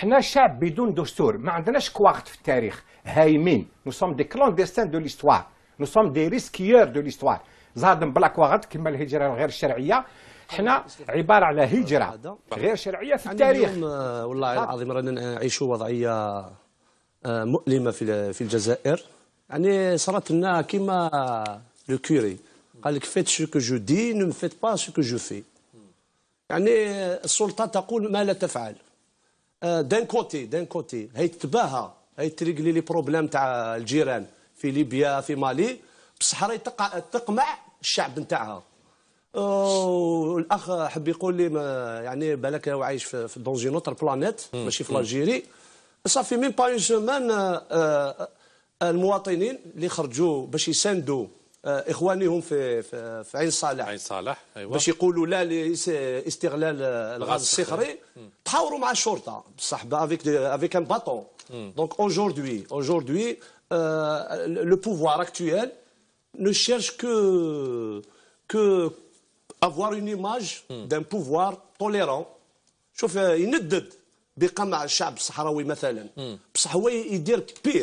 حنا شعب بدون دستور، ما عندناش كواغت في التاريخ هايمين. نو سوم دي كلونديستان دو ليستوار، نو سوم دي ريسكيور دو ليستوار. زادن بلا كواغت كما الهجره الغير الشرعيه، حنا عباره على هجره غير شرعيه في التاريخ. اليوم والله العظيم رانا نعيشوا وضعيه مؤلمه في الجزائر. يعني صارت لنا كيما لو كوري قال لك فيت سو كو جو دي نو فيت با سو كو جو في. يعني السلطه تقول ما لا تفعل. دان كوتي هي تتباهى، هي تريقلي لي بروبليم تاع الجيران في ليبيا في مالي، بصح راهي تقمع الشعب نتاعها. الاخ حب يقول لي يعني بالك هو عايش في دون اون اوتر بلانيت ماشي في الجيري. صافي ميم با اون سيمان المواطنين اللي خرجوا باش يساندوا اخوانهم في عين صالح أيوة. باش يقولوا لا لاستغلال الغاز الصخري، تحاوروا مع الشرطه بصح افيك ان باطون. دونك aujourd'hui le pouvoir actuel ne cherche que avoir une image d'un pouvoir tolérant. شوف يندد بقمع الشعب الصحراوي مثلا، بصح هو يدير بير.